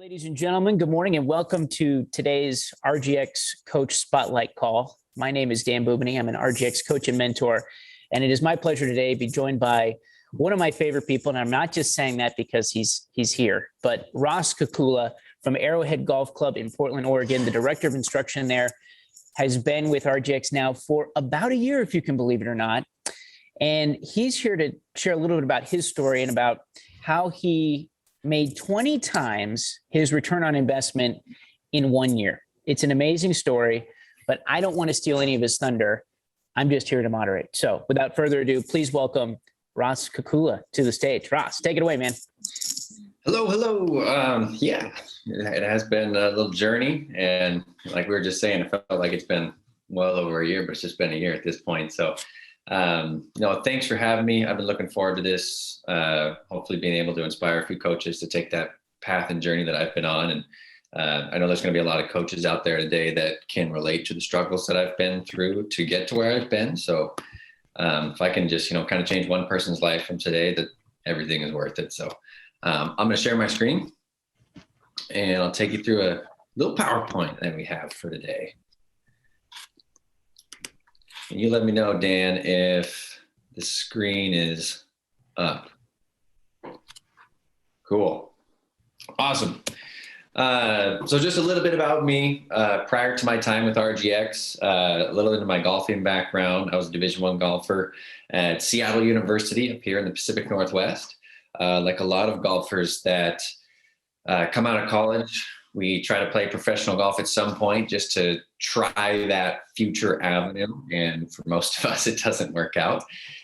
Ladies and gentlemen, good morning and welcome to today's RGX Coach Spotlight call. My name is Dan Bubany. I'm an RGX coach and mentor, and it is my pleasure today to be joined by one of my favorite people, and I'm not just saying that because he's here, but Ross Kukula from Arrowhead Golf Club in Portland, Oregon, the director of instruction there, has been with RGX now for about a year, if you can believe it or not. And he's here to share a little bit about his story and about how he made 20 times his return on investment in 1 year. It's an amazing story, but I don't want to steal any of his thunder. I'm just here to moderate. So without further ado, please welcome Ross Kukula to the stage. Ross, take it away, man. Hello. Yeah, it has been a little journey. And like we were just saying, it felt like it's been well over a year, but it's just been a year at this point. So thanks for having me. I've been looking forward to this, hopefully being able to inspire a few coaches to take that path and journey that I've been on. And I know there's going to be a lot of coaches out there today that can relate to the struggles that I've been through to get to where I've been. So if I can just, kind of change one person's life from today, that everything is worth it. So I'm going to share my screen and I'll take you through a little PowerPoint that we have for today. And you let me know, Dan, if the screen is up. Cool. Awesome. So just a little bit about me. Prior to my time with RGX, a little into my golfing background. I was a Division I golfer at Seattle University up here in the Pacific Northwest. Like a lot of golfers that come out of college, we try to play professional golf at some point just to try that future avenue. And for most of us, it doesn't work out.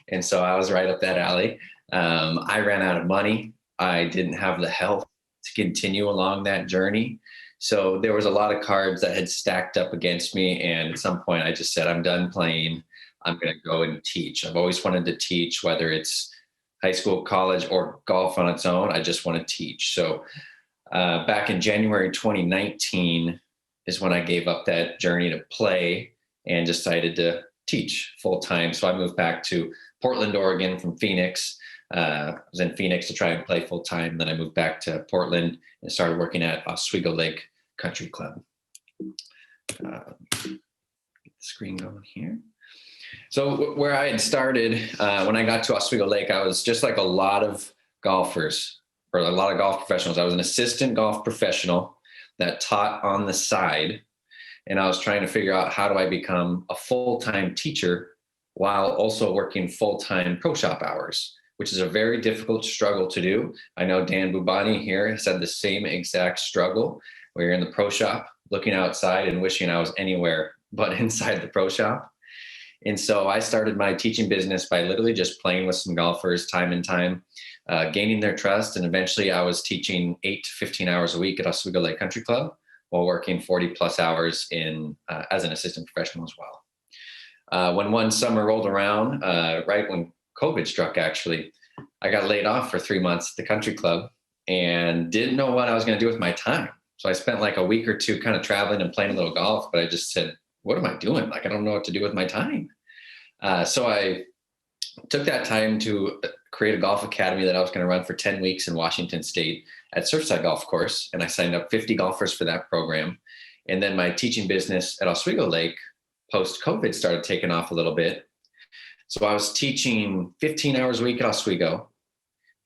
And so I was right up that alley. I ran out of money. I didn't have the health to continue along that journey. So there was a lot of cards that had stacked up against me. And at some point I just said, I'm done playing. I'm going to go and teach. I've always wanted to teach, whether it's high school, college, or golf on its own. I just want to teach. So back in January 2019 is when I gave up that journey to play and decided to teach full time. So I moved back to Portland, Oregon from Phoenix. I was in Phoenix to try and play full time. Then I moved back to Portland and started working at Oswego Lake Country Club. Get the screen going here. So where I had started, when I got to Oswego Lake, I was just like a lot of golfers, or a lot of golf professionals. I was an assistant golf professional that taught on the side. And I was trying to figure out, how do I become a full-time teacher while also working full-time pro shop hours, which is a very difficult struggle to do. I know Dan Bubany here has had the same exact struggle, where you're in the pro shop looking outside and wishing I was anywhere but inside the pro shop. And so I started my teaching business by literally just playing with some golfers time and time, gaining their trust. And eventually I was teaching 8 to 15 hours a week at Oswego Lake Country Club while working 40 plus hours as an assistant professional as well. When one summer rolled around, right when COVID struck, actually, I got laid off for 3 months at the country club and didn't know what I was going to do with my time. So I spent like a week or two kind of traveling and playing a little golf, but I just said, what am I doing? Like, I don't know what to do with my time. So I took that time to create a golf academy that I was going to run for 10 weeks in Washington State at Surfside Golf Course. And I signed up 50 golfers for that program. And then my teaching business at Oswego Lake post-COVID started taking off a little bit. So I was teaching 15 hours a week at Oswego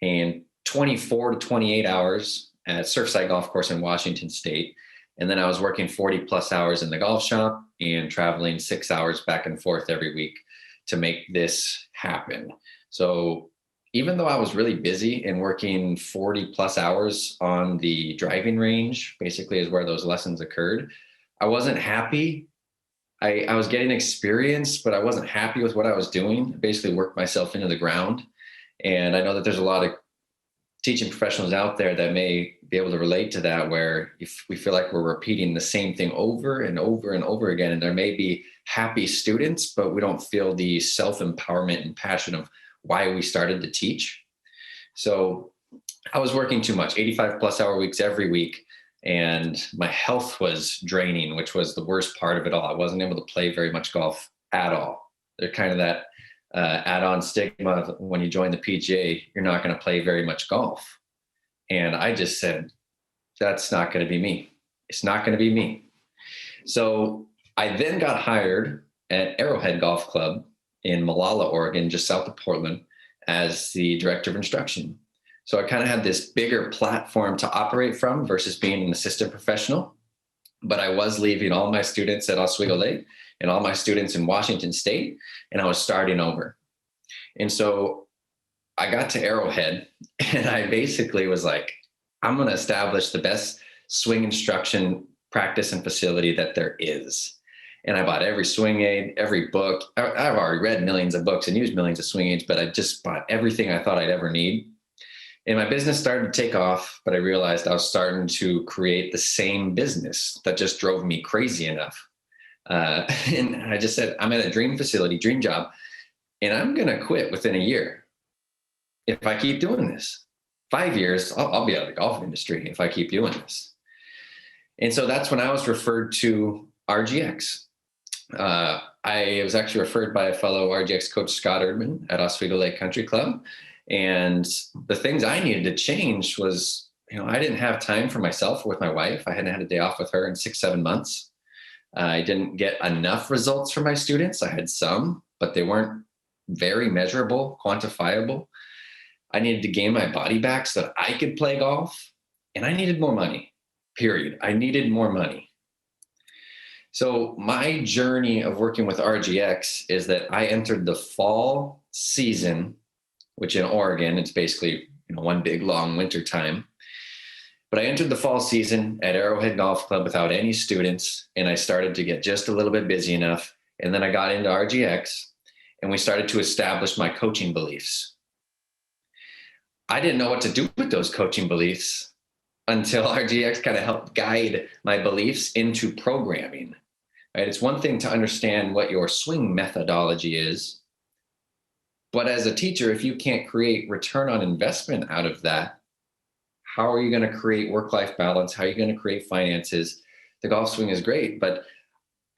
and 24 to 28 hours at Surfside Golf Course in Washington State. And then I was working 40 plus hours in the golf shop and traveling 6 hours back and forth every week to make this happen. So even though I was really busy and working 40 plus hours on the driving range, basically is where those lessons occurred, I wasn't happy. I was getting experience, but I wasn't happy with what I was doing. I basically worked myself into the ground. And I know that there's a lot of teaching professionals out there that may be able to relate to that, where if we feel like we're repeating the same thing over and over and over again, and there may be happy students, but we don't feel the self-empowerment and passion of why we started to teach. So I was working too much, 85 plus hour weeks every week, and my health was draining, which was the worst part of it all. I wasn't able to play very much golf at all. They're kind of that add-on stigma of when you join the PGA, you're not going to play very much golf. And I just said, That's not going to be me. It's not going to be me. So I then got hired at Arrowhead Golf Club in Malala, Oregon, just south of Portland, as the director of instruction. So I kind of had this bigger platform to operate from versus being an assistant professional. But I was leaving all my students at Oswego Lake and all my students in Washington State, and I was starting over. And so I got to Arrowhead, and I basically was like, I'm going to establish the best swing instruction practice and facility that there is. And I bought every swing aid, every book. I've already read millions of books and used millions of swing aids, but I just bought everything I thought I'd ever need. And my business started to take off, but I realized I was starting to create the same business that just drove me crazy enough. And I just said, I'm at a dream facility, dream job, and I'm going to quit within a year. If I keep doing this, 5 years, I'll be out of the golf industry if I keep doing this. And so that's when I was referred to RGX. I was actually referred by a fellow RGX coach, Scott Erdman, at Oswego Lake Country Club. And the things I needed to change was, I didn't have time for myself or with my wife. I hadn't had a day off with her in 6-7 months. I didn't get enough results from my students. I had some, but they weren't very measurable, quantifiable. I needed to gain my body back so that I could play golf, and I needed more money, period. I needed more money. So my journey of working with RGX is that I entered the fall season, which in Oregon, it's basically one big long winter time. But I entered the fall season at Arrowhead Golf Club without any students, and I started to get just a little bit busy enough. And then I got into RGX, and we started to establish my coaching beliefs. I didn't know what to do with those coaching beliefs until RGX kind of helped guide my beliefs into programming. Right? It's one thing to understand what your swing methodology is, but as a teacher, if you can't create return on investment out of that, how are you going to create work-life balance? How are you going to create finances? The golf swing is great, but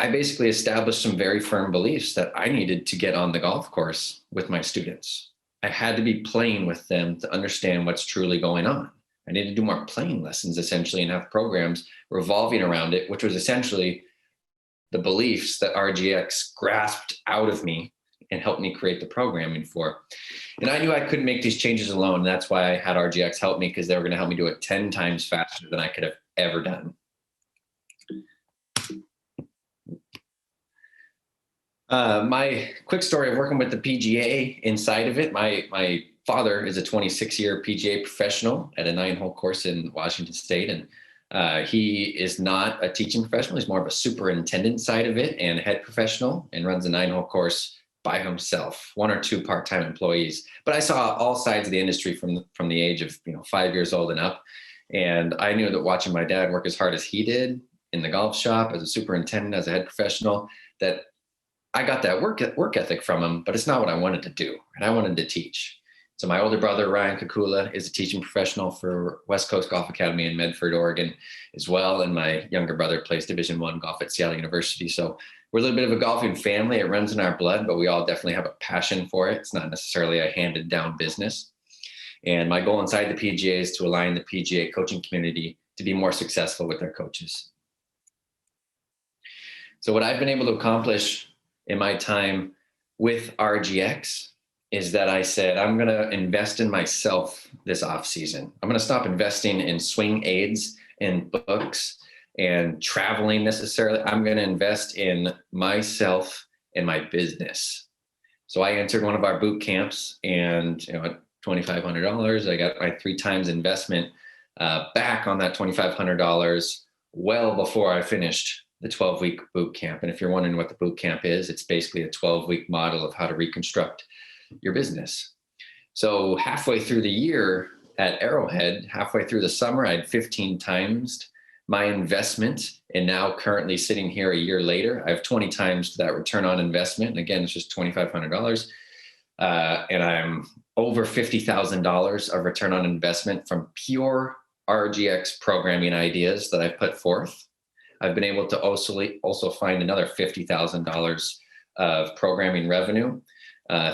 I basically established some very firm beliefs that I needed to get on the golf course with my students. I had to be playing with them to understand what's truly going on. I needed to do more playing lessons, essentially, and have programs revolving around it, which was essentially the beliefs that RGX grasped out of me and helped me create the programming for. And I knew I couldn't make these changes alone. And that's why I had RGX help me, because they were going to help me do it 10 times faster than I could have ever done. My quick story of working with the PGA inside of it, my father is a 26-year PGA professional at a 9-hole course in Washington State. And he is not a teaching professional. He's more of a superintendent side of it and head professional, and runs a 9-hole course by himself, 1 or 2 part-time employees. But I saw all sides of the industry from the age of 5 years old and up. And I knew that watching my dad work as hard as he did in the golf shop, as a superintendent, as a head professional, that I got that work ethic from him, but it's not what I wanted to do. And I wanted to teach. So my older brother, Ryan Kukula, is a teaching professional for West Coast Golf Academy in Medford, Oregon as well. And my younger brother plays Division I golf at Seattle University. So we're a little bit of a golfing family. It runs in our blood, but we all definitely have a passion for it. It's not necessarily a handed down business. And my goal inside the PGA is to align the PGA coaching community to be more successful with their coaches. So what I've been able to accomplish in my time with RGX is that I said, I'm going to invest in myself this off season. I'm going to stop investing in swing aids and books and traveling necessarily. I'm going to invest in myself and my business. So I entered one of our boot camps, and at $2,500, I got my 3 times investment back on that $2,500 well before I finished the 12-week boot camp. And if you're wondering what the boot camp is, it's basically a 12-week model of how to reconstruct your business. So halfway through the year at Arrowhead, halfway through the summer, I had 15 times my investment. And now currently sitting here a year later, I have 20 times that return on investment. And again, it's just $2,500. And I'm over $50,000 of return on investment from pure RGX programming ideas that I've put forth. I've been able to also find another $50,000 of programming revenue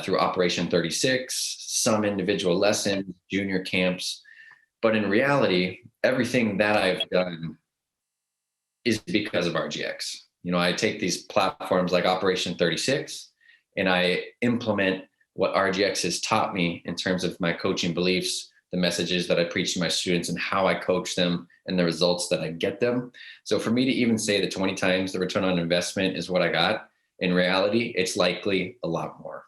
through Operation 36, some individual lessons, junior camps. But in reality, everything that I've done is because of RGX. I take these platforms like Operation 36 and I implement what RGX has taught me in terms of my coaching beliefs, the messages that I preach to my students and how I coach them and the results that I get them. So for me to even say that 20 times the return on investment is what I got, in reality, it's likely a lot more.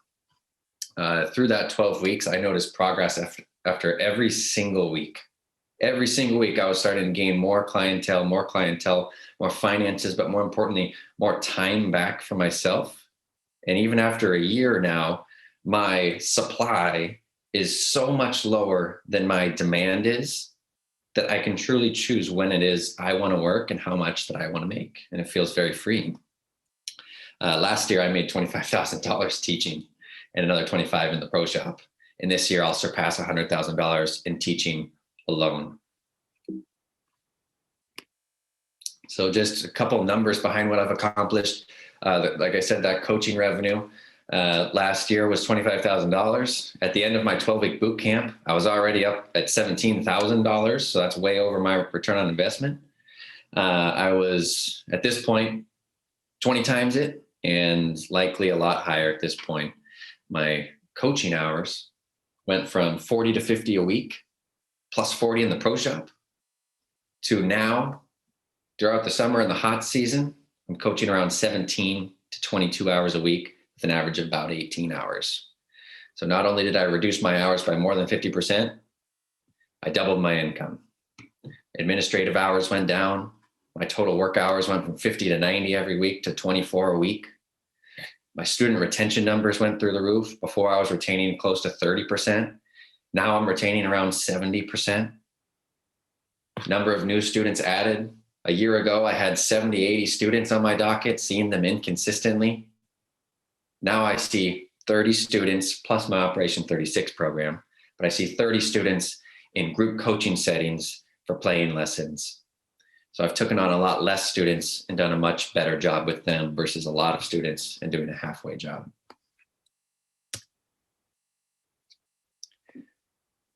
Through that 12 weeks, I noticed progress after every single week. Every single week, I was starting to gain more clientele, more finances, but more importantly, more time back for myself. And even after a year now, my supply is so much lower than my demand is that I can truly choose when it is I want to work and how much that I want to make. And it feels very freeing. Last year, I made $25,000 teaching and another 25 in the pro shop. And this year I'll surpass $100,000 in teaching alone. So just a couple of numbers behind what I've accomplished. Like I said, that coaching revenue last year was $25,000. At the end of my 12-week boot camp, I was already up at $17,000. So that's way over my return on investment. I was at this point 20 times it and likely a lot higher at this point. My coaching hours went from 40 to 50 a week, plus 40 in the pro shop, to now, throughout the summer and the hot season, I'm coaching around 17 to 22 hours a week with an average of about 18 hours. So not only did I reduce my hours by more than 50%, I doubled my income. Administrative hours went down. My total work hours went from 50 to 90 every week to 24 a week. My student retention numbers went through the roof. Before I was retaining close to 30%. Now I'm retaining around 70%. Number of new students added. A year ago, I had 70, 80 students on my docket, seeing them inconsistently. Now I see 30 students plus my Operation 36 program, but I see 30 students in group coaching settings for playing lessons. So I've taken on a lot less students and done a much better job with them versus a lot of students and doing a halfway job.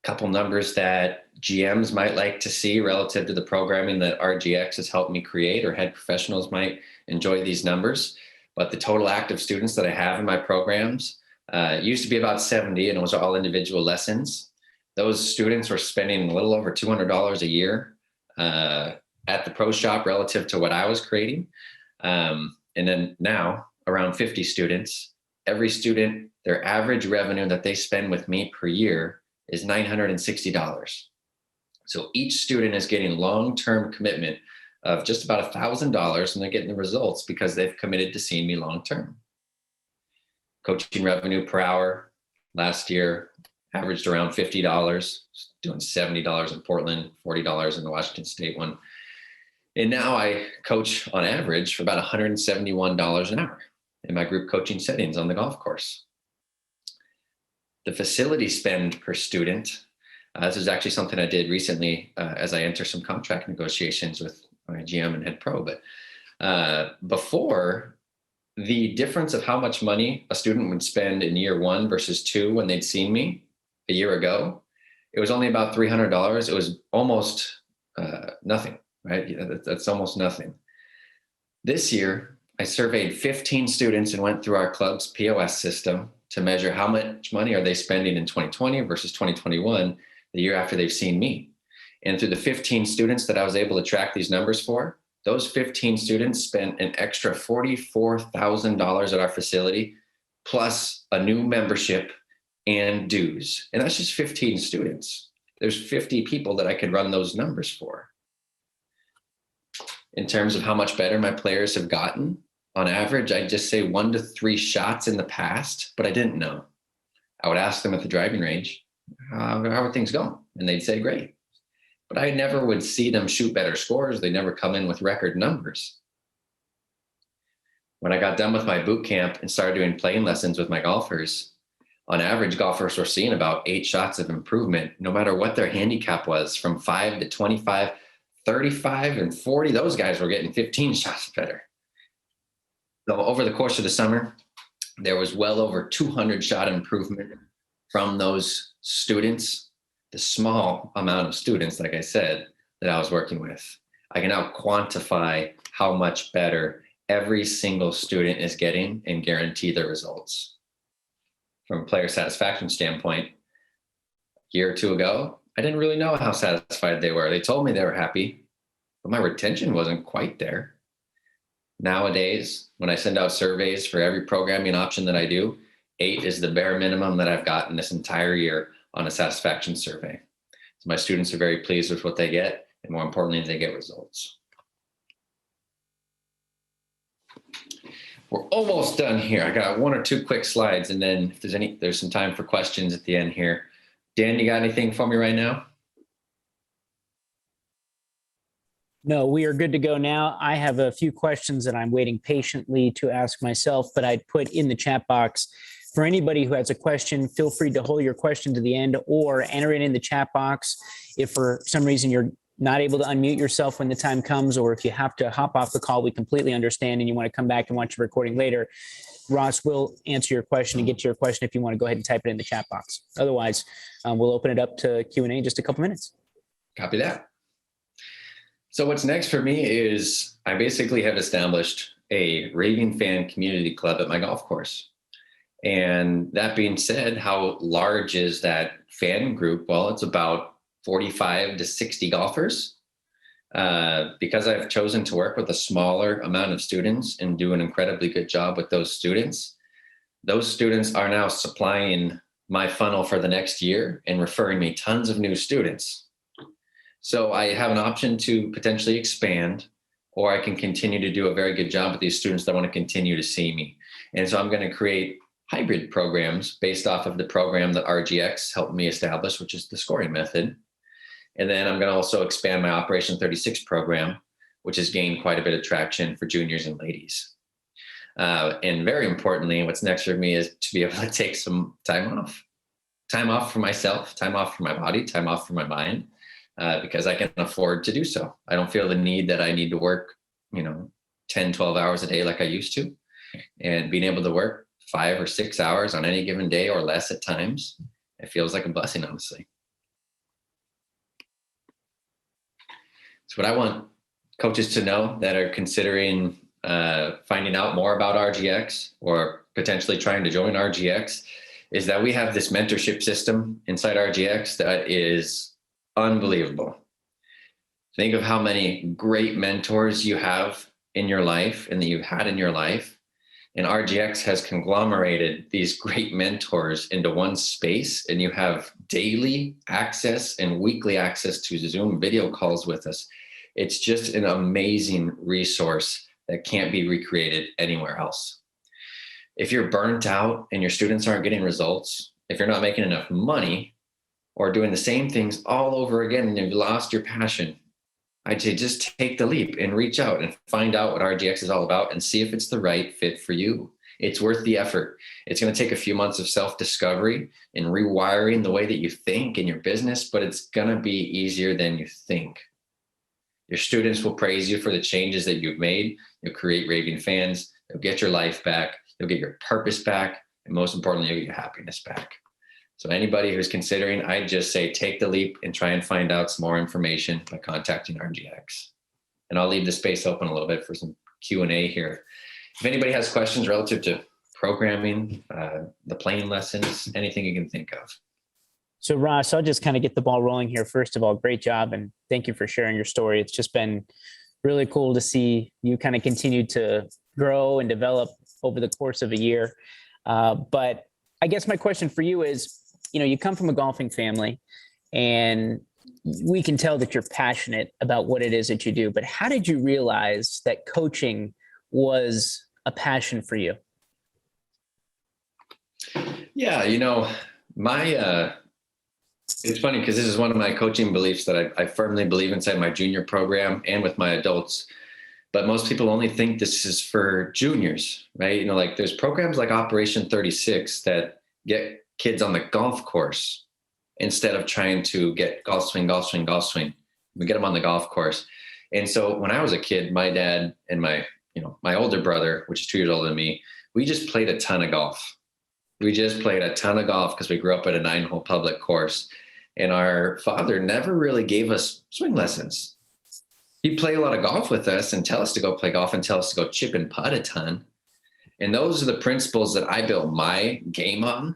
Couple numbers that GMs might like to see relative to the programming that RGX has helped me create, or head professionals might enjoy these numbers. But the total active students that I have in my programs used to be about 70, and it was all individual lessons. Those students were spending a little over $200 a year at the pro shop relative to what I was creating. And then now around 50 students, every student, their average revenue that they spend with me per year is $960. So each student is getting long-term commitment of just about $1,000, and they're getting the results because they've committed to seeing me long-term. Coaching revenue per hour last year averaged around $50, doing $70 in Portland, $40 in the Washington State one. And now I coach on average for about $171 an hour in my group coaching settings on the golf course. The facility spend per student, this is actually something I did recently as I enter some contract negotiations with my GM and head pro. But before, the difference of how much money a student would spend in year 1 versus 2 when they'd seen me a year ago, it was only about $300. It was almost nothing, right? That's almost nothing. This year, I surveyed 15 students and went through our club's POS system to measure how much money are they spending in 2020 versus 2021, the year after they've seen me. And through the 15 students that I was able to track these numbers for, those 15 students spent an extra $44,000 at our facility, plus a new membership and dues. And that's just 15 students. There's 50 people that I could run those numbers for. In terms of how much better my players have gotten, on average, I'd just say 1 to 3 shots in the past, but I didn't know. I would ask them at the driving range, how are things going? And they'd say, great. But I never would see them shoot better scores. They never come in with record numbers. When I got done with my boot camp and started doing playing lessons with my golfers, on average, golfers were seeing about 8 shots of improvement, no matter what their handicap was, from 5 to 25, 35, and 40. Those guys were getting 15 shots better. So over the course of the summer, there was well over 200 shot improvement from those students the small amount of students, like I said, that I was working with. I can now quantify how much better every single student is getting and guarantee their results. From a player satisfaction standpoint, a year or two ago, I didn't really know how satisfied they were. They told me they were happy, but my retention wasn't quite there. Nowadays, when I send out surveys for every programming option that I do, 8 is the bare minimum that I've gotten this entire year on a satisfaction survey. So my students are very pleased with what they get, and more importantly, they get results. We're almost done here. I got 1 or 2 quick slides, and then if there's some time for questions at the end here. Dan, you got anything for me right now? No, we are good to go now. I have a few questions that I'm waiting patiently to ask myself, but I'd put in the chat box. For anybody who has a question, feel free to hold your question to the end or enter it in the chat box. If for some reason you're not able to unmute yourself when the time comes, or if you have to hop off the call, we completely understand and you want to come back and watch the recording later, Ross will answer your question and get to your question if you want to go ahead and type it in the chat box. Otherwise, we'll open it up to Q&A in just a couple minutes. Copy that. So what's next for me is I basically have established a raving fan community club at my golf course. And that being said, how large is that fan group? Well, it's about 45 to 60 golfers. Because I've chosen to work with a smaller amount of students and do an incredibly good job with those students are now supplying my funnel for the next year and referring me tons of new students. So I have an option to potentially expand, or I can continue to do a very good job with these students that want to continue to see me. And so I'm going to create hybrid programs based off of the program that RGX helped me establish, which is the scoring method. And then I'm going to also expand my Operation 36 program, which has gained quite a bit of traction for juniors and ladies. And very importantly, what's next for me is to be able to take some time off for myself, time off for my body, time off for my mind, because I can afford to do so. I don't feel the need that I need to work, 10, 12 hours a day like I used to. And being able to work 5 or 6 hours on any given day or less at times, it feels like a blessing, honestly. So what I want coaches to know that are considering finding out more about RGX or potentially trying to join RGX is that we have this mentorship system inside RGX that is unbelievable. Think of how many great mentors you have in your life and that you've had in your life. And RGX has conglomerated these great mentors into one space, and you have daily access and weekly access to Zoom video calls with us. It's just an amazing resource that can't be recreated anywhere else. If you're burnt out and your students aren't getting results, if you're not making enough money or doing the same things all over again and you've lost your passion, I'd say just take the leap and reach out and find out what RGX is all about and see if it's the right fit for you. It's worth the effort. It's going to take a few months of self-discovery and rewiring the way that you think in your business, but it's going to be easier than you think. Your students will praise you for the changes that you've made. You'll create raving fans. You'll get your life back. You'll get your purpose back. And most importantly, you'll get your happiness back. So anybody who's considering, I'd just say take the leap and try and find out some more information by contacting RGX. And I'll leave the space open a little bit for some Q&A here. If anybody has questions relative to programming, the playing lessons, anything you can think of. So Ross, I'll just kind of get the ball rolling here. First of all, great job. And thank you for sharing your story. It's just been really cool to see you kind of continue to grow and develop over the course of a year. But I guess my question for you is, you come from a golfing family and we can tell that you're passionate about what it is that you do, but how did you realize that coaching was a passion for you? Yeah, it's funny because this is one of my coaching beliefs that I firmly believe inside my junior program and with my adults. But most people only think this is for juniors, right? Like there's programs like Operation 36 that get kids on the golf course instead of trying to get golf swing. We get them on the golf course. And so when I was a kid, my dad and my older brother, which is 2 years older than me, we just played a ton of golf. We just played a ton of golf because we grew up at a 9-hole public course. And our father never really gave us swing lessons. He'd play a lot of golf with us and tell us to go play golf and tell us to go chip and putt a ton. And those are the principles that I built my game on.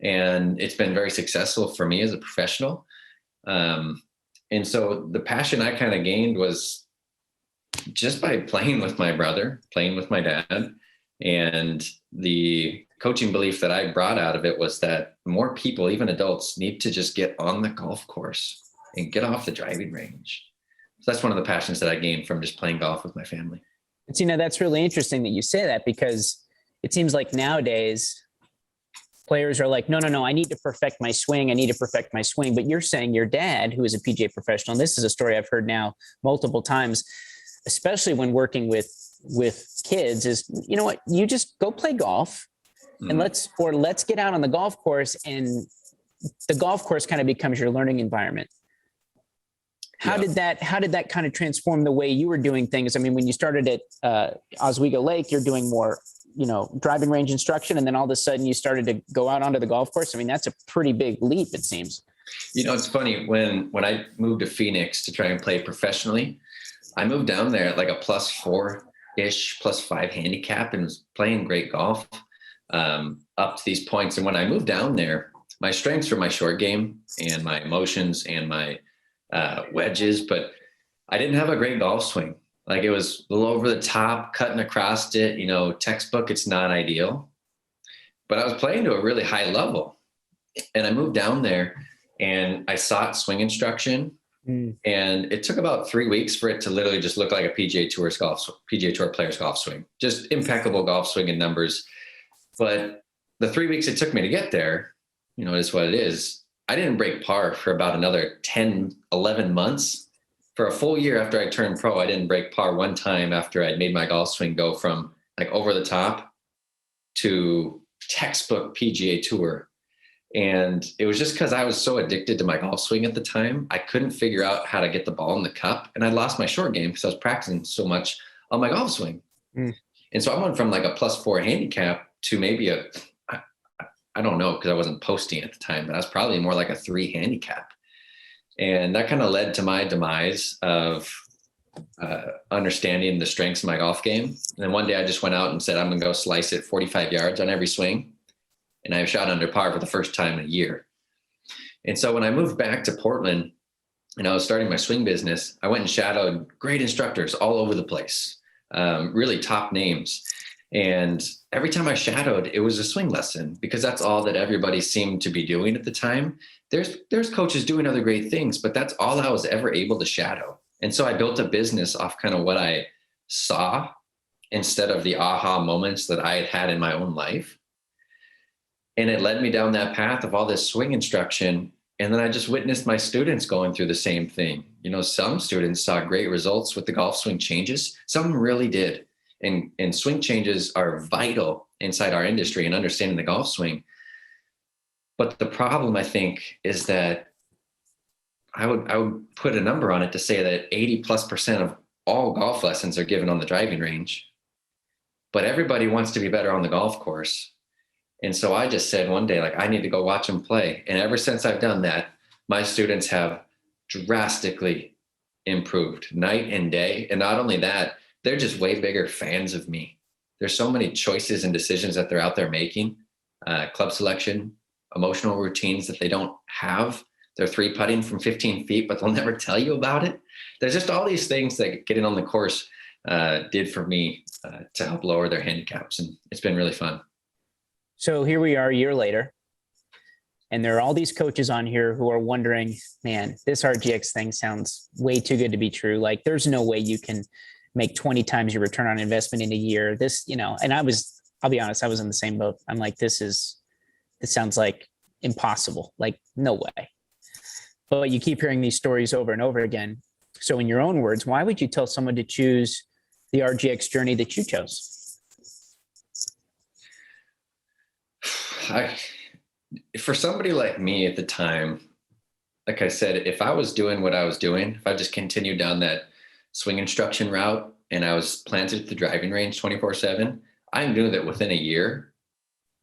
And it's been very successful for me as a professional. And so the passion I kind of gained was just by playing with my brother, playing with my dad. And the coaching belief that I brought out of it was that more people, even adults, need to just get on the golf course and get off the driving range. So that's one of the passions that I gained from just playing golf with my family. But, that's really interesting that you say that, because it seems like nowadays players are like, no, I need to perfect my swing. I need to perfect my swing. But you're saying your dad, who is a PGA professional, and this is a story I've heard now multiple times, especially when working with kids, is, you know what, you just go play golf and let's get out on the golf course, and the golf course kind of becomes your learning environment. How did that kind of transform the way you were doing things? I mean, when you started at Oswego Lake, you're doing more, driving range instruction, and then all of a sudden you started to go out onto the golf course. I mean, that's a pretty big leap, it seems. It's funny, when I moved to Phoenix to try and play professionally, I moved down there at like a +4-ish, +5 handicap, and was playing great golf up to these points. And when I moved down there, my strengths were my short game and my emotions and my wedges, but I didn't have a great golf swing. Like, it was a little over the top, cutting across it, textbook. It's not ideal, but I was playing to a really high level. And I moved down there and I sought swing instruction. And it took about 3 weeks for it to literally just look like a PGA Tour player's golf swing, just impeccable golf swing and numbers. But the 3 weeks it took me to get there, is what it is. I didn't break par for about another 10, 11 months. For a full year after I turned pro, I didn't break par one time after I'd made my golf swing go from like over the top to textbook PGA Tour. And it was just because I was so addicted to my golf swing at the time. I couldn't figure out how to get the ball in the cup. And I lost my short game because I was practicing so much on my golf swing. And so I went from like a +4 handicap to maybe I don't know, because I wasn't posting at the time, but I was probably more like a 3 handicap. And that kind of led to my demise of understanding the strengths of my golf game. And then one day I just went out and said, I'm going to go slice it 45 yards on every swing. And I shot under par for the first time in a year. And so when I moved back to Portland and I was starting my swing business, I went and shadowed great instructors all over the place, really top names. And every time I shadowed, it was a swing lesson, because that's all that everybody seemed to be doing at the time. There's coaches doing other great things, but that's all I was ever able to shadow. And so I built a business off kind of what I saw instead of the aha moments that I had had in my own life. And it led me down that path of all this swing instruction. And then I just witnessed my students going through the same thing. Some students saw great results with the golf swing changes. Some really did. And swing changes are vital inside our industry and understanding the golf swing. But the problem, I think, is that I would put a number on it to say that 80+% of all golf lessons are given on the driving range. But everybody wants to be better on the golf course. And so I just said one day, I need to go watch them play. And ever since I've done that, my students have drastically improved night and day. And not only that, they're just way bigger fans of me. There's so many choices and decisions that they're out there making, club selection, emotional routines that they don't have. They're 3-putting from 15 feet, but they'll never tell you about it. There's just all these things that getting on the course did for me to help lower their handicaps. And it's been really fun. So here we are a year later, and there are all these coaches on here who are wondering, man, this RGX thing sounds way too good to be true. Like, there's no way you can make 20 times your return on investment in a year. And I'll be honest, I was in the same boat. I'm like, this sounds like impossible. Like, no way. But you keep hearing these stories over and over again. So in your own words, why would you tell someone to choose the RGX journey that you chose? For somebody like me at the time, like I said, if I was doing what I was doing, if I just continued down that swing instruction route and I was planted at the driving range 24/7, I knew that within a year,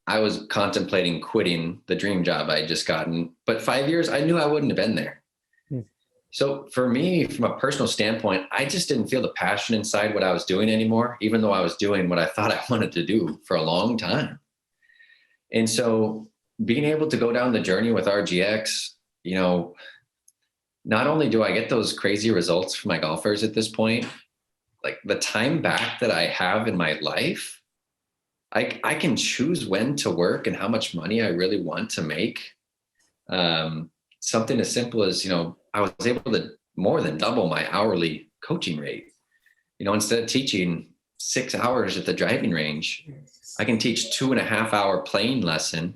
I was contemplating quitting the dream job I had just gotten, but 5 years, I knew I wouldn't have been there. So for me, from a personal standpoint, I just didn't feel the passion inside what I was doing anymore, even though I was doing what I thought I wanted to do for a long time. And so being able to go down the journey with RGX, not only do I get those crazy results for my golfers at this point, like the time back that I have in my life, I can choose when to work and how much money I really want to make. Something as simple as, I was able to more than double my hourly coaching rate. Instead of teaching 6 hours at the driving range, I can teach 2.5-hour playing lesson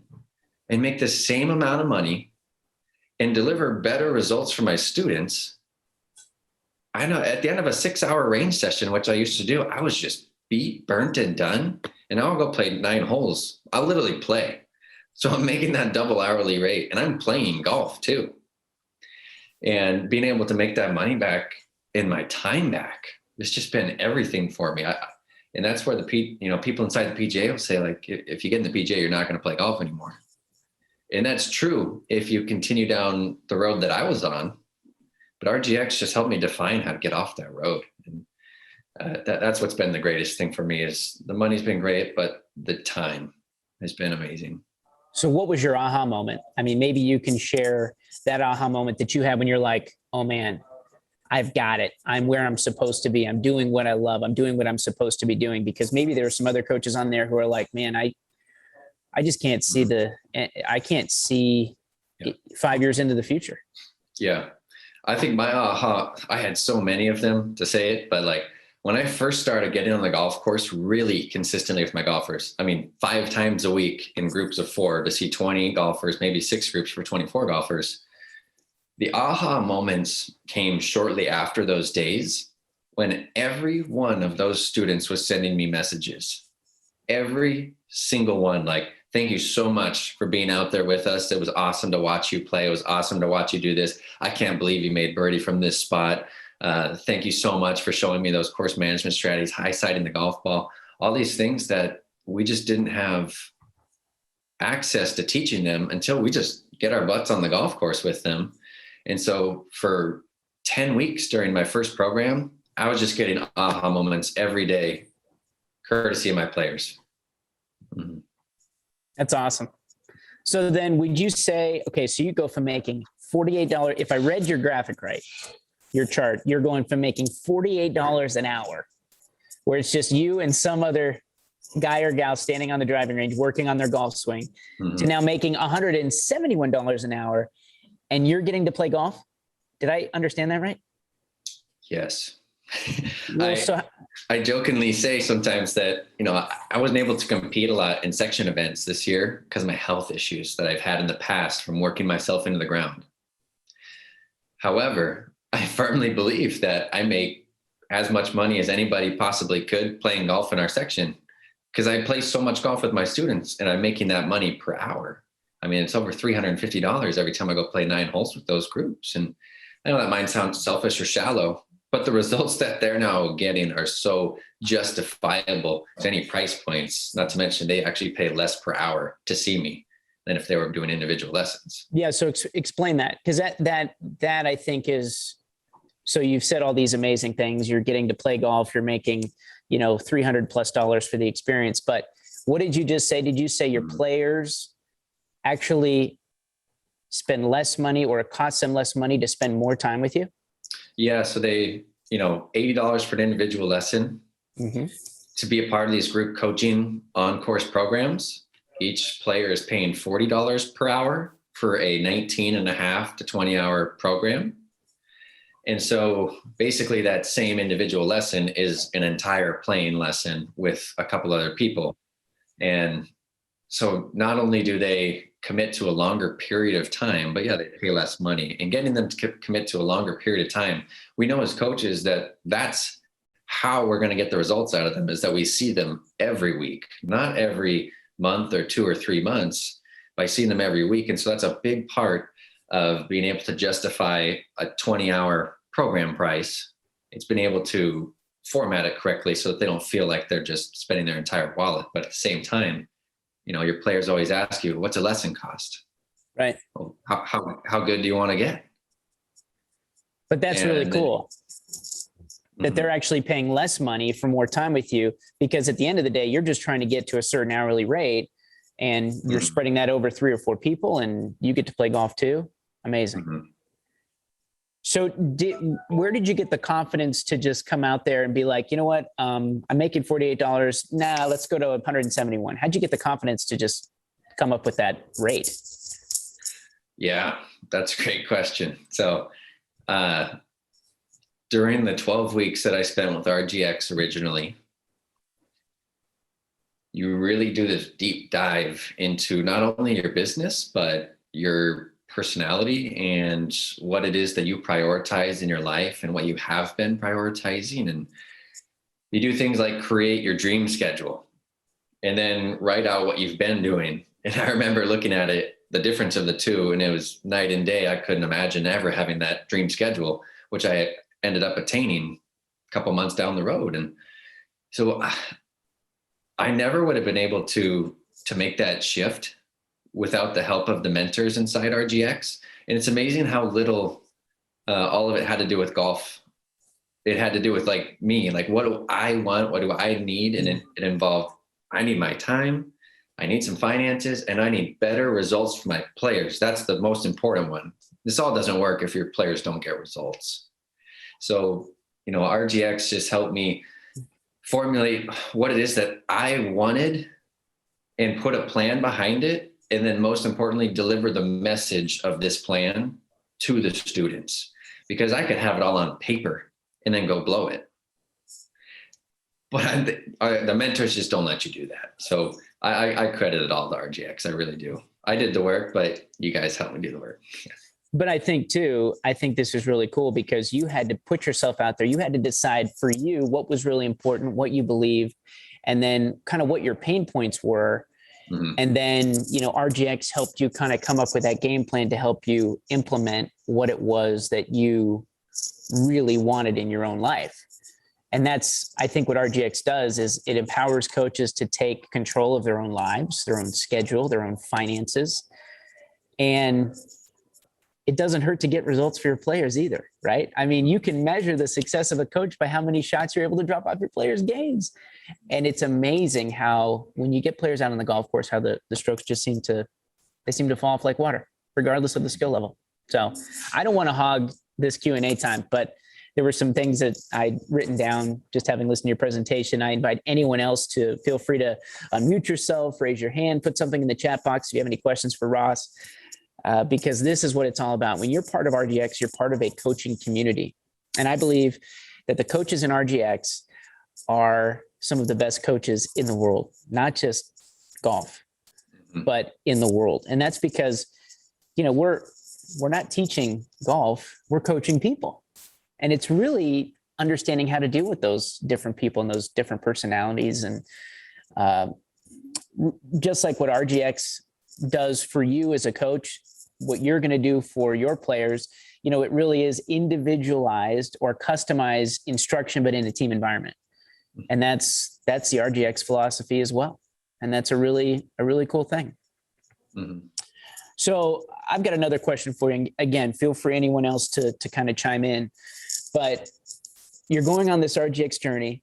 and make the same amount of money and deliver better results for my students. I know at the end of a 6-hour range session, which I used to do, I was just beat, burnt, and done. And I'll go play 9 holes. I'll literally play. So I'm making that double hourly rate, and I'm playing golf too. And being able to make that money back and my time back, it's just been everything for me. And that's where people inside the PGA will say, like, if you get in the PGA, you're not going to play golf anymore. And that's true if you continue down the road that I was on. But RGX just helped me define how to get off that road. And that's what's been the greatest thing for me is the money's been great, but the time has been amazing. So what was your aha moment? I mean, maybe you can share that aha moment that you had when you're like, oh man, I've got it. I'm where I'm supposed to be. I'm doing what I love. I'm doing what I'm supposed to be doing. Because maybe there are some other coaches on there who are like, man, I just can't see I can't see 5 years into the future. Yeah. I think my aha, I had so many of them to say it, but like when I first started getting on the golf course really consistently with my golfers, 5 times a week in groups of 4 to see 20 golfers, maybe 6 groups for 24 golfers. The aha moments came shortly after those days when every one of those students was sending me messages. Every single one, like, thank you so much for being out there with us. It was awesome to watch you play. It was awesome to watch you do this. I can't believe you made birdie from this spot. Thank you so much for showing me those course management strategies, high siding the golf ball, all these things that we just didn't have access to teaching them until we just get our butts on the golf course with them. And so for 10 weeks during my first program, I was just getting aha moments every day, courtesy of my players. Mm-hmm. That's awesome. So then would you say, okay, so you go from making $48, if I read your graphic right, your chart, you're going from making $48 an hour, where it's just you and some other guy or gal standing on the driving range working on their golf swing, to now making $171 an hour, and you're getting to play golf? Did I understand that right? Yes. Well, I jokingly say sometimes that, I wasn't able to compete a lot in section events this year because of my health issues that I've had in the past from working myself into the ground. However, I firmly believe that I make as much money as anybody possibly could playing golf in our section because I play so much golf with my students and I'm making that money per hour. It's over $350 every time I go play 9 holes with those groups. And I know that might sound selfish or shallow, but the results that they're now getting are so justifiable to any price points, not to mention they actually pay less per hour to see me than if they were doing individual lessons. Yeah. So explain that. Because that I think is, so you've said all these amazing things. You're getting to play golf. You're making, $300+ for the experience. But what did you just say? Did you say your players actually spend less money, or it costs them less money to spend more time with you? Yeah. So they, $80 for an individual lesson to be a part of these group coaching on-course programs. Each player is paying $40 per hour for a 19.5 to 20-hour program. And so basically that same individual lesson is an entire playing lesson with a couple other people. And so not only do they commit to a longer period of time, but they pay less money. And getting them to commit to a longer period of time, we know as coaches that that's how we're going to get the results out of them, is that we see them every week, not every month or 2 or 3 months, by seeing them every week. And so that's a big part of being able to justify a 20-hour program price. It's been able to format it correctly so that they don't feel like they're just spending their entire wallet, but at the same time, your players always ask you, what's a lesson cost? Right. Well, how good do you want to get? But that's really cool that they're actually paying less money for more time with you, because at the end of the day, you're just trying to get to a certain hourly rate, and you're spreading that over 3 or 4 people, and you get to play golf too. Amazing. So where did you get the confidence to just come out there and be like, you know what, I'm making $48. Nah, let's go to 171. How'd you get the confidence to just come up with that rate? Yeah, that's a great question. So during the 12 weeks that I spent with RGX originally, you really do this deep dive into not only your business, but your personality and what it is that you prioritize in your life and what you have been prioritizing. And you do things like create your dream schedule and then write out what you've been doing. And I remember looking at it, the difference of the two, and it was night and day. I couldn't imagine ever having that dream schedule, which I ended up attaining a couple months down the road. And so I never would have been able to make that shift without the help of the mentors inside RGX. And it's amazing how little all of it had to do with golf. It had to do with like me, like, what do I want? What do I need? And it involved, I need my time, I need some finances, and I need better results for my players. That's the most important one. This all doesn't work if your players don't get results. So, RGX just helped me formulate what it is that I wanted and put a plan behind it. And then most importantly, deliver the message of this plan to the students, because I could have it all on paper and then go blow it. But the mentors just don't let you do that. So I credit it all to RGX. I really do. I did the work, but you guys helped me do the work. But I think this is really cool because you had to put yourself out there. You had to decide for you what was really important, what you believed, and then kind of what your pain points were. And then, RGX helped you kind of come up with that game plan to help you implement what it was that you really wanted in your own life. And that's, I think what RGX does is it empowers coaches to take control of their own lives, their own schedule, their own finances. And it doesn't hurt to get results for your players either, right? I mean, you can measure the success of a coach by how many shots you're able to drop off your players' games. And it's amazing how, when you get players out on the golf course, how the strokes just seem to fall off like water, regardless of the skill level. So I don't want to hog this Q&A time, but there were some things that I'd written down just having listened to your presentation. I invite anyone else to feel free to unmute yourself, raise your hand, put something in the chat box if you have any questions for Ross. Because this is what it's all about. When you're part of RGX, you're part of a coaching community. And I believe that the coaches in RGX are some of the best coaches in the world, not just golf, but in the world. And that's because, we're not teaching golf, we're coaching people. And it's really understanding how to deal with those different people and those different personalities. And just like what RGX does for you as a coach, what you're going to do for your players, it really is individualized or customized instruction, but in a team environment. And that's the RGX philosophy as well. And that's a really cool thing. So I've got another question for you. Again, feel free anyone else to kind of chime in, but you're going on this RGX journey.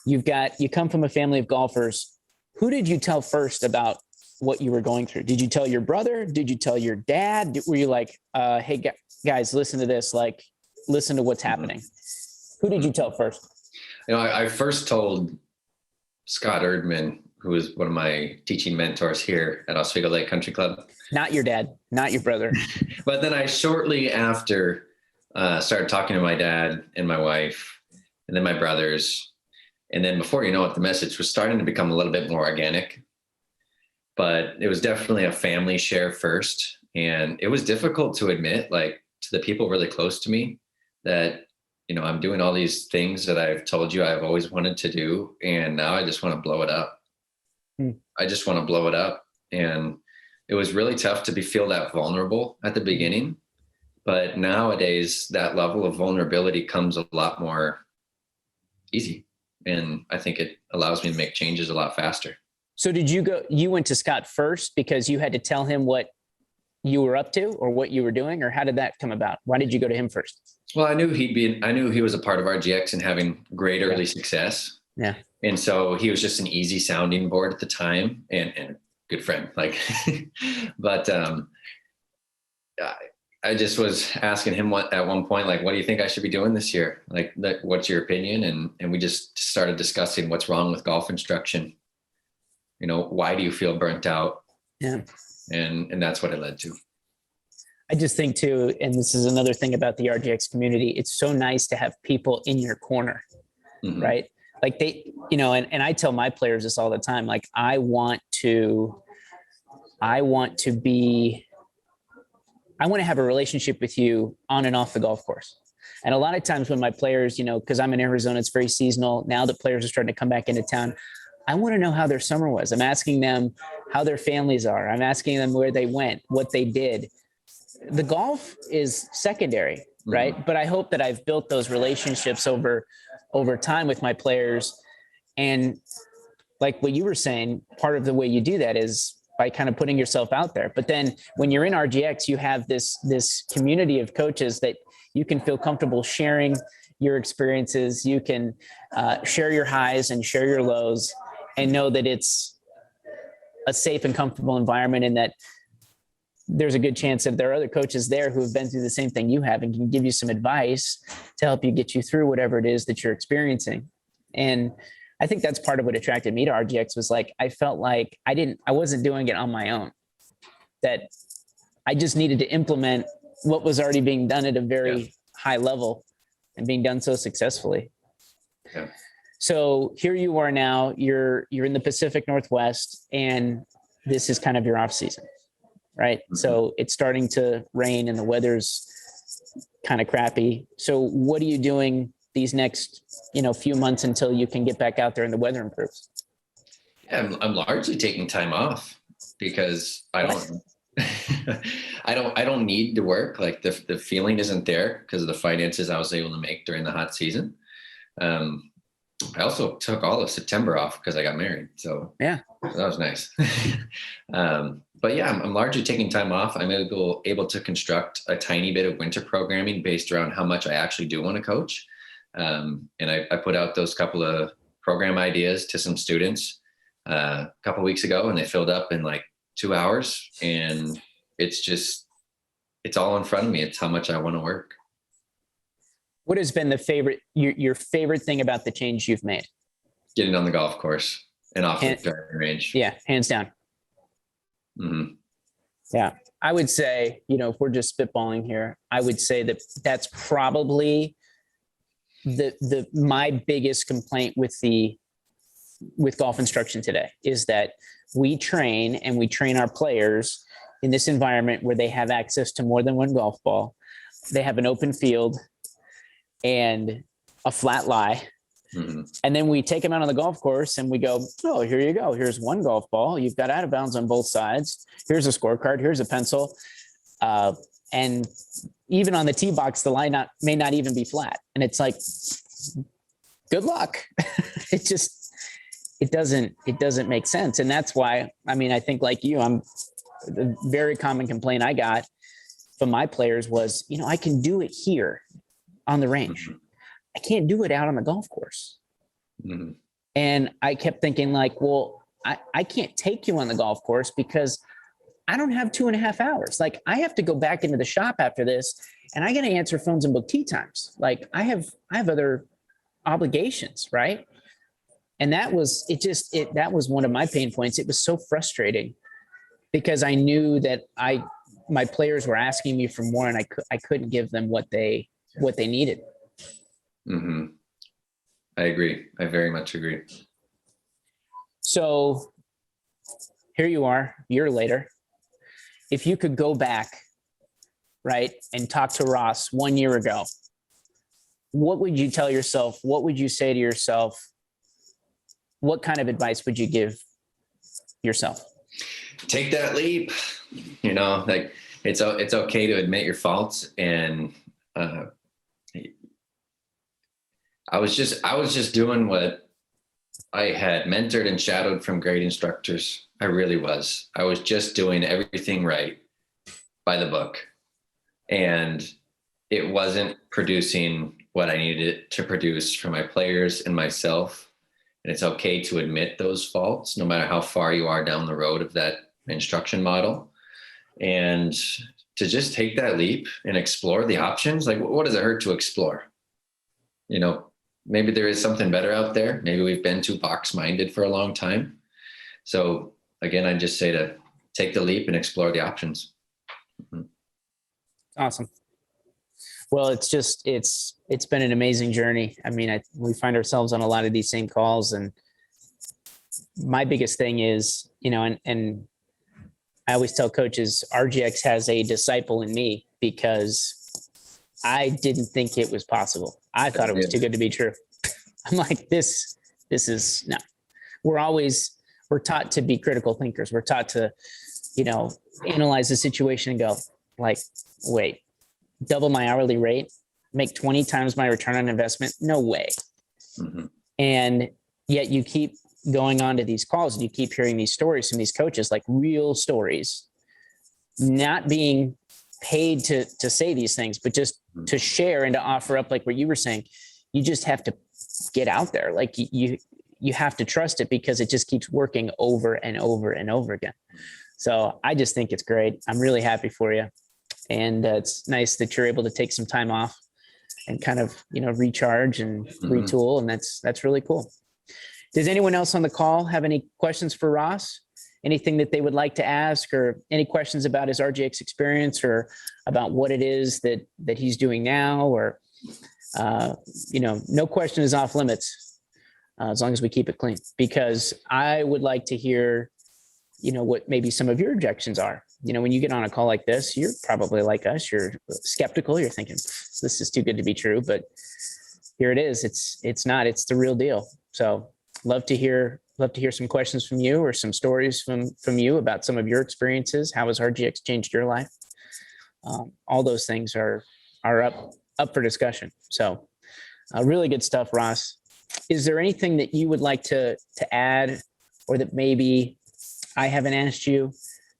You come from a family of golfers. Who did you tell first about what you were going through? Did you tell your brother? Did you tell your dad? Were you like, hey guys, listen to this, like, listen to what's happening? Who did you tell first? I first told Scott Erdman, who is one of my teaching mentors here at Oswego Lake Country Club. Not your dad, not your brother. But then I shortly after started talking to my dad and my wife, and then my brothers. And then before you know it, the message was starting to become a little bit more organic. But it was definitely a family share first. And it was difficult to admit, like, to the people really close to me that, I'm doing all these things that I've told you I've always wanted to do. And now I just want to blow it up. I just want to blow it up. And it was really tough to feel that vulnerable at the beginning. But nowadays, that level of vulnerability comes a lot more easy. And I think it allows me to make changes a lot faster. So you went to Scott first because you had to tell him what you were up to or what you were doing, or how did that come about? Why did you go to him first? Well, I knew he was a part of RGX and having great early success. Yeah. And so he was just an easy sounding board at the time and a good friend. Like, but I just was asking him at one point, like, what do you think I should be doing this year? Like, what's your opinion? And we just started discussing what's wrong with golf instruction. Why do you feel burnt out? Yeah. And that's what it led to. I just think too, and this is another thing about the RGX community, it's so nice to have people in your corner, right? Like and I tell my players this all the time, like, I want to have a relationship with you on and off the golf course. And a lot of times when my players, because I'm in Arizona, it's very seasonal. Now that players are starting to come back into town, I want to know how their summer was. I'm asking them how their families are. I'm asking them where they went, what they did. The golf is secondary, right? But I hope that I've built those relationships over time with my players. And like what you were saying, part of the way you do that is by kind of putting yourself out there. But then when you're in RGX, you have this community of coaches that you can feel comfortable sharing your experiences. You can share your highs and share your lows and know that it's a safe and comfortable environment, and that there's a good chance that there are other coaches there who have been through the same thing you have and can give you some advice to help you get you through whatever it is that you're experiencing. And I think that's part of what attracted me to RGX was like, I felt like I wasn't doing it on my own, that I just needed to implement what was already being done at a very high level and being done so successfully. Yeah. So here you are now, you're in the Pacific Northwest, and this is kind of your off season. Right. So it's starting to rain and the weather's kind of crappy. So what are you doing these next, few months until you can get back out there and the weather improves? Yeah, I'm largely taking time off because I don't need to work. Like the feeling isn't there because of the finances I was able to make during the hot season. I also took all of September off because I got married. So yeah, that was nice. But yeah, I'm largely taking time off. I'm able to construct a tiny bit of winter programming based around how much I actually do want to coach. And I put out those couple of program ideas to some students a couple of weeks ago, and they filled up in like 2 hours. And it's all in front of me. It's how much I want to work. What has been your favorite thing about the change you've made? Getting on the golf course and off the driving range. Yeah, hands down. Mm-hmm. Yeah, I would say, if we're just spitballing here, I would say that that's probably my biggest complaint with golf instruction today is that we train our players in this environment where they have access to more than one golf ball. They have an open field and a flat lie. Mm-hmm. And then we take them out on the golf course and we go, oh, here you go. Here's one golf ball. You've got out of bounds on both sides. Here's a scorecard. Here's a pencil. And even on the tee box, the line may not even be flat. And it's like, good luck. It doesn't make sense. And that's why, I think like you, the very common complaint I got from my players was, I can do it here on the range. Mm-hmm. I can't do it out on the golf course. Mm-hmm. And I kept thinking like, well, I can't take you on the golf course because I don't have 2.5 hours. Like I have to go back into the shop after this and I got to answer phones and book tee times. Like I have other obligations. Right. And that was, that was one of my pain points. It was so frustrating because I knew that my players were asking me for more and I couldn't give them what they needed. Mm-hmm. I agree. I very much agree. So here you are, a year later. If you could go back, right, and talk to Ross 1 year ago, what would you tell yourself? What would you say to yourself? What kind of advice would you give yourself? Take that leap. Like it's okay to admit your faults. And I was just doing what I had mentored and shadowed from great instructors. I really was. I was just doing everything right by the book. And it wasn't producing what I needed it to produce for my players and myself. And it's okay to admit those faults, no matter how far you are down the road of that instruction model. And to just take that leap and explore the options. Like, what does it hurt to explore? You know, maybe there is something better out there. Maybe we've been too box-minded for a long time. So again, I just say to take the leap and explore the options. Mm-hmm. Awesome. Well, it's been an amazing journey. I mean, we find ourselves on a lot of these same calls, and my biggest thing is, you know, and I always tell coaches, RGX has a disciple in me because I didn't think it was possible. I thought it was too good to be true. I'm like, this is no. We're taught to be critical thinkers. We're taught to, you know, analyze the situation and go like, wait, double my hourly rate, make 20 times my return on investment? No way. Mm-hmm. And yet you keep going on to these calls and you keep hearing these stories from these coaches, like real stories, not being paid to say these things, but just to share and to offer up, like what you were saying. You just have to get out there. Like you have to trust it because it just keeps working over and over and over again. So I just think it's great. I'm really happy for you. And it's nice that you're able to take some time off and kind of, you know, recharge and retool. And that's really cool. Does anyone else on the call have any questions for Ross? Anything that they would like to ask, or any questions about his RGX experience, or about what it is that he's doing now, or, you know, no question is off limits as long as we keep it clean, because I would like to hear, you know, what maybe some of your objections are. You know, when you get on a call like this, you're probably like us, you're skeptical, you're thinking, this is too good to be true, but here it is. It's not, it's the real deal. So love to hear some questions from you, or some stories from you about some of your experiences. How has RGX changed your life? All those things are up for discussion. So really good stuff, Ross. Is there anything that you would like to add, or that maybe I haven't asked you,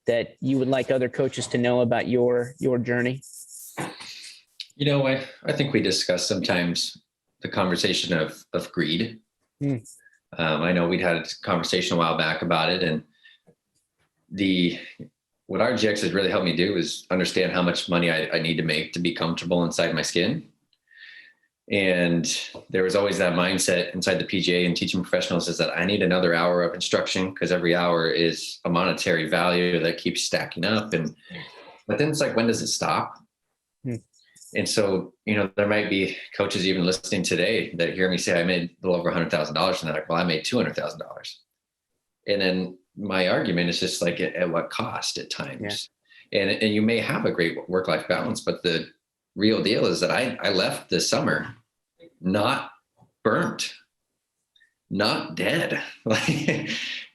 that you would like other coaches to know about your journey? You know, I think we discuss sometimes the conversation of greed. I know we'd had a conversation a while back about it, and what RGX has really helped me do is understand how much money I need to make to be comfortable inside my skin. And there was always that mindset inside the PGA and teaching professionals, is that I need another hour of instruction, because every hour is a monetary value that keeps stacking up. But then it's like, when does it stop? And so, you know, there might be coaches even listening today that hear me say I made a little over $100,000, and they're like, well, I made $200,000. And then my argument is just like, at what cost at times? Yeah. And you may have a great work-life balance, but the real deal is that I left this summer not burnt, not dead.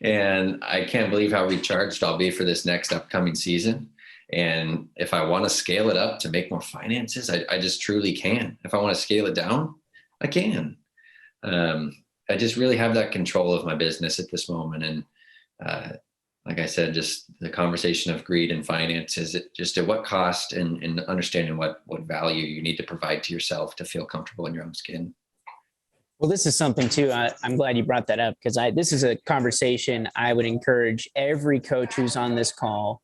And I can't believe how recharged I'll be for this next upcoming season. And if I want to scale it up to make more finances, I just truly can. If I want to scale it down, I can. I just really have that control of my business at this moment. And like I said, just the conversation of greed and finance, is it just at what cost, and understanding what value you need to provide to yourself to feel comfortable in your own skin. Well, this is something too. I'm glad you brought that up, because this is a conversation I would encourage every coach who's on this call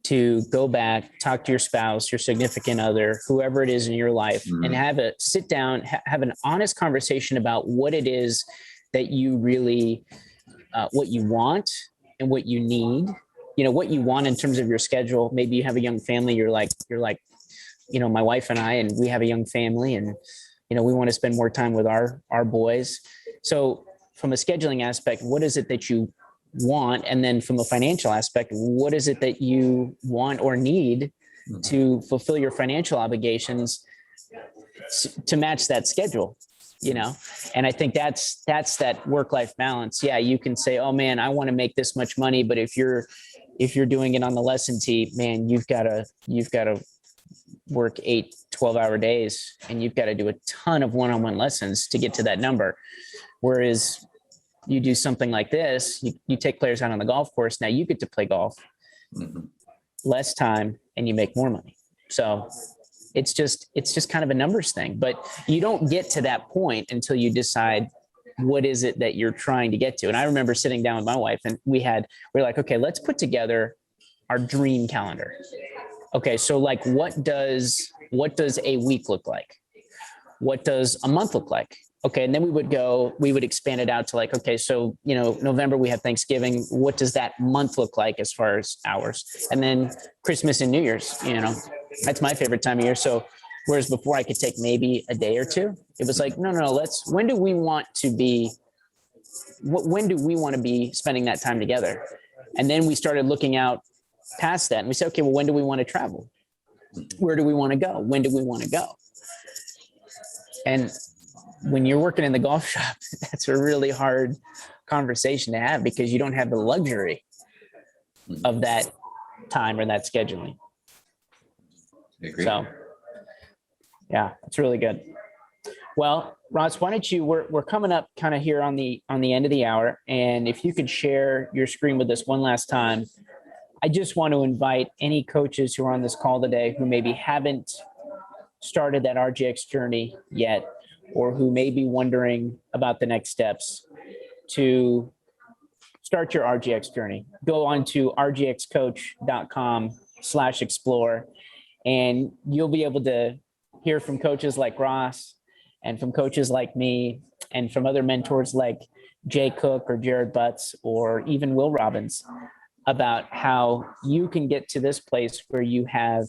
to go back, talk to your spouse, your significant other, whoever it is in your life, and have a sit down, have an honest conversation about what it is that you really, what you want and what you need. You know, what you want in terms of your schedule. Maybe you have a young family. You're like, you know, my wife and I, and we have a young family, and, you know, we want to spend more time with our boys. So from a scheduling aspect, what is it that you want? And then from a financial aspect, what is it that you want or need to fulfill your financial obligations to match that schedule, you know? And I think that's that work-life balance. Yeah, you can say, oh man, I want to make this much money, but if you're doing it on the lesson tee, man, you've got to work 8, 12-hour days, and you've got to do a ton of one-on-one lessons to get to that number. Whereas, you do something like this, you take players out on the golf course. Now you get to play golf less time and you make more money. So it's just kind of a numbers thing, but you don't get to that point until you decide what is it that you're trying to get to. And I remember sitting down with my wife and we're like, okay, let's put together our dream calendar. Okay. So like, what does a week look like? What does a month look like? Okay. And then we would expand it out to like, okay, so, November we have Thanksgiving. What does that month look like as far as hours? And then Christmas and New Year's, that's my favorite time of year. So whereas before I could take maybe a day or two, it was like, no, when do we want to be spending that time together? And then we started looking out past that and we said, okay, well, when do we want to travel? Where do we want to go? When do we want to go? And when you're working in the golf shop, that's a really hard conversation to have because you don't have the luxury of that time or that scheduling. I agree. So yeah, it's really good. Well, Ross, why don't we're coming up kind of here on the end of the hour. And if you could share your screen with us one last time, I just want to invite any coaches who are on this call today who maybe haven't started that RGX journey yet, or who may be wondering about the next steps to start your RGX journey. Go on to rgxcoach.com/explore, and you'll be able to hear from coaches like Ross and from coaches like me and from other mentors like Jay Cook or Jared Butts or even Will Robbins about how you can get to this place where you have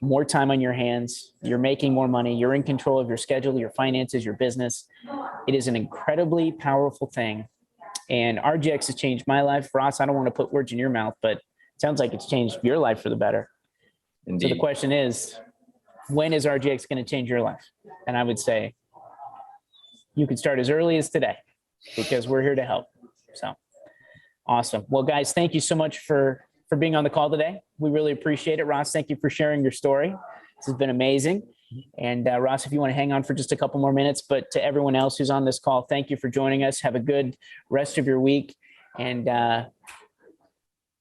more time on your hands, you're making more money, you're in control of your schedule, your finances, your business. It is an incredibly powerful thing. And RGX has changed my life. Ross, I don't want to put words in your mouth, but it sounds like it's changed your life for the better. Indeed. So the question is, when is RGX going to change your life? And I would say you can start as early as today because we're here to help. So awesome. Well, guys, thank you so much for being on the call today. We really appreciate it. Ross, thank you for sharing your story. This has been amazing. And Ross, if you want to hang on for just a couple more minutes, but to everyone else who's on this call, thank you for joining us. Have a good rest of your week. And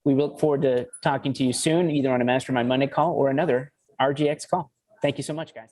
we look forward to talking to you soon, either on a Mastermind Monday call or another RGX call. Thank you so much, guys.